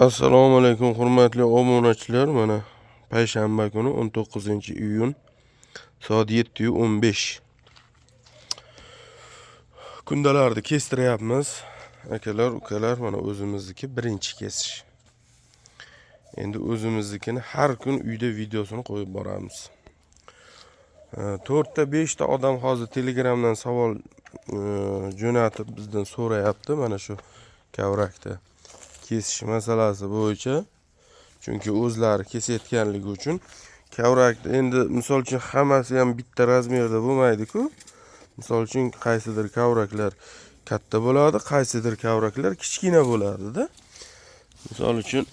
Assalomu alaykum hurmatli obunachilar. Mana payshanba kuni 19-iyun soat 7:15. Kundalarni kestiryapmiz. Akalar, ukalar, mana o'zimizniki birinchi kesish. Endi o'zimiznikini har kun uyda videosini qo'yib boramiz. 4-5 ta odam hozir Telegramdan savol jo'natib bizdan so'rayapti mana shu kavrakda kesish masalasi bo'yicha. Chunki o'zlari kesayotganligi uchun kavrakda endi misol uchun hammasi ham bitta razmerda bo'lmaydi-ku. Misol uchun qaysidir kavraklar katta bo'ladi, qaysidir kavraklar kichkina bo'ladi-da. Misol uchun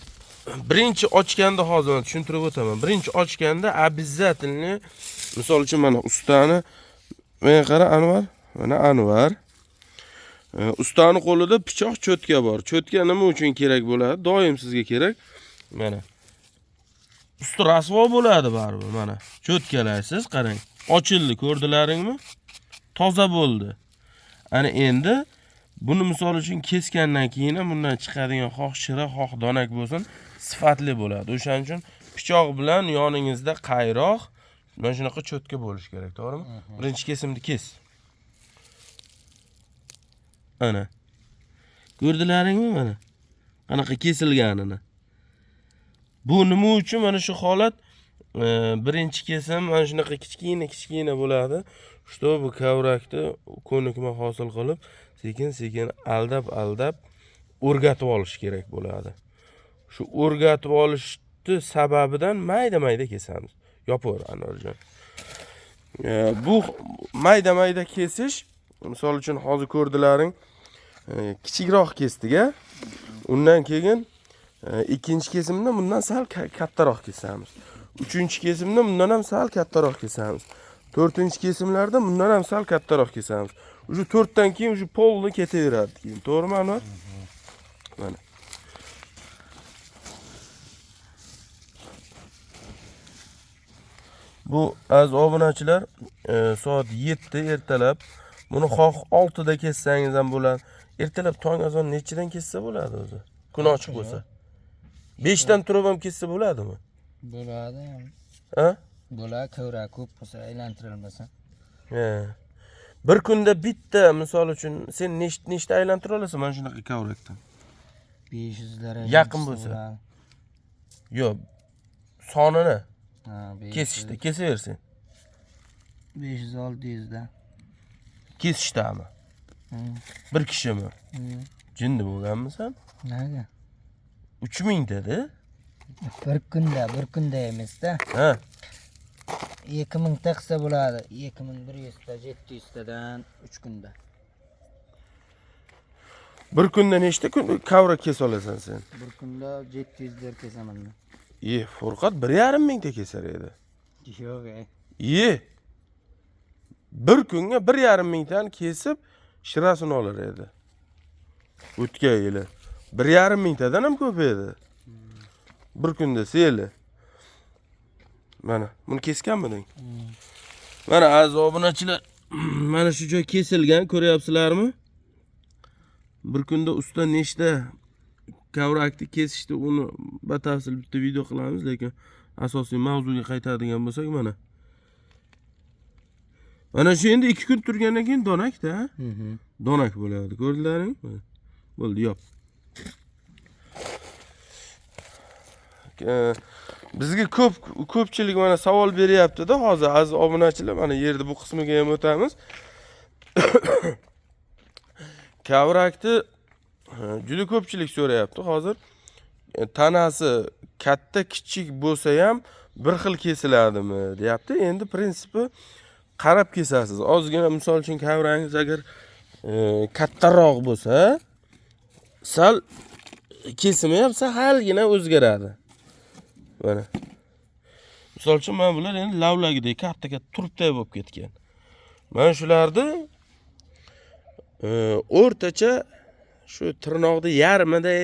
birinchi ochganda hozir tushuntirib o'taman. Birinchi ochganda обязательно misol uchun mana ustani men qara Anvar, mana Anvar. Ustani qo'lida pichoq cho'tka bor. Cho'tka nima uchun kerak bo'ladi? Doim sizga kerak. Mana. Usti rasvo bo'ladi baribir mana. Cho'tkalaysiz, qarang. Ochildi, ko'rdilaringmi? Toza bo'ldi. Ana endi buni misol uchun kesgandan keyin bundan chiqadigan xoh shira, xoh donak bo'lsin, sifatli bo'ladi. O'shaning uchun pichoq bilan yoningizda qayroq mana shunaqa cho'tka bo'lish kerak, to'g'rimi? Birinchi kesimni kes. Ana. Ko'rdilaringmi mana? Qanaqa kesilganini. Bu nima uchun mana shu holat birinchi kesim mana shunaqa kichkina bo'ladi. Что bu kavrakni ko'nikma hosil qilib, sekin-sekin aldab o'rgatib olish kerak bo'ladi. Shu o'rgatib olishni sababidan mayda kesamiz. Yopaver Anvarjon. Bu mayda kesish, misol uchun hozir ko'rdilaring, kichikroq kesdik-a. Undan keyin ikkinchi kesimda bundan sal kattaroq kesamiz. Uchinchi kesimda bundan ham sal kattaroq kesamiz. To'rtinchi kesimlarda bundan ham sal kattaroq kesamiz. O'sha 4 dan keyin o'sha polni ketaveradi keyin. To'g'rimi Anvar? Mana. Bu aziz obunachilar, soat 7 ertalab buni xoh 6 da kessangiz ham bo'ladi. Ertalab tong azon nechidan kessa bo'ladi o'zi? Kun ochiq bo'lsa. 5 dan turib ham kessa bo'ladimi? Bo'ladi. Ha? Bo'ladi, kavrak ko'p bo'lsa aylantirilmasa. Bir kunda bitta misol uchun sen nechta aylantira olasan mana shunaqa kavrakdan? 500 lar yaqin bo'lsa. Yo'q. Sonini kesishda kesaversin. 500-600 da. Kesishdami? Bir kishimi? Jinni bo'lganmisan? Nega? 3000 dedi. Bir kunda emas-da. Ha. 2000 ta qilsa bo'ladi. 2100 ta, 700 tadan 3 kunda. Bir kunda nechta kavrak kesa olasan sen? Bir kunda 700 lar kesaman men. Furqat 1,5 ta kesar edi. Yo'q. Bir kunga 1,5 tani kesib shirasini olar edi. O'tgan yili 1,5 tadan ham ko'p edi. Bir kunda seli. Mana, buni kesganmiding? Mana aziz obunachilar, mana shu joy kesilgan, ko'ryapsizlarmi? Bir kunda usta nechta kavrakni kesishdi, uni batafsil bitta video qilamiz, lekin asosiy mavzuga qaytadigan bo'lsak, mana. Mana shu endi 2 kun turgandan keyin donak-da. Donak bo'ladi, ko'rdilaringmi? Bo'ldi, yop. Bizga ko'pchilik mana savol beryapti-da, hozir aziz obunachilar, mana yerda bu qismiga ham o'tamiz. Kavrakni juda ko'pchilik so'rayapti hozir. Tanasi katta, kichik bo'lsa ham bir xil kesiladimi, deyapti. Endi prinsipi qarab kesasiz. Ozgina misol uchun kavrangiz agar kattaroq bo'lsa, sal kesimi ham salgina o'zgaradi. Mana. Misol uchun men bular endi lavlagidek katta turibday bo'lib ketgan. Mana shularni o'rtacha shu tirnoqni yarmiday,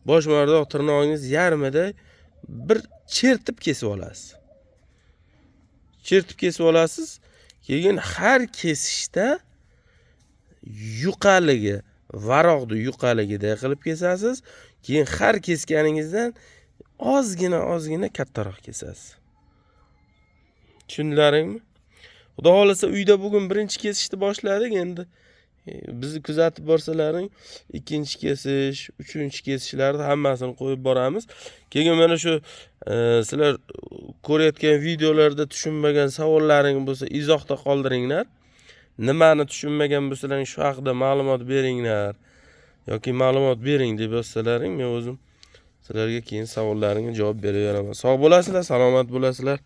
bosh mardoq tirnog'ingiz yarmiday bir chertib kesib olasiz. Chertib kesib olasiz. Keyin har kesishda yuqaligi, varoqni yuqaligida qilib kesasiz. Keyin har kesganingizdan ozgina kattaroq kesasiz. Tushundilaringmi? Xudo xolasa uyda bugun birinchi kesishni boshladik, endi bizni kuzatib borsalaring, ikkinchi kesish, uchinchi kesishlarni hammasini qo'yib boramiz. Keyin mana shu sizlar ko'rayotgan videolarda tushunmagan savollaring bo'lsa, izohda qoldiringlar. Nimani tushunmagan bo'lsalaring, shu haqida ma'lumot beringlar yoki ma'lumot bering deb yozsalaring, men o'zim sizlarga keyin savollaringga javob beraveraman. Sog' bo'lasizlar, salomat bo'lasizlar.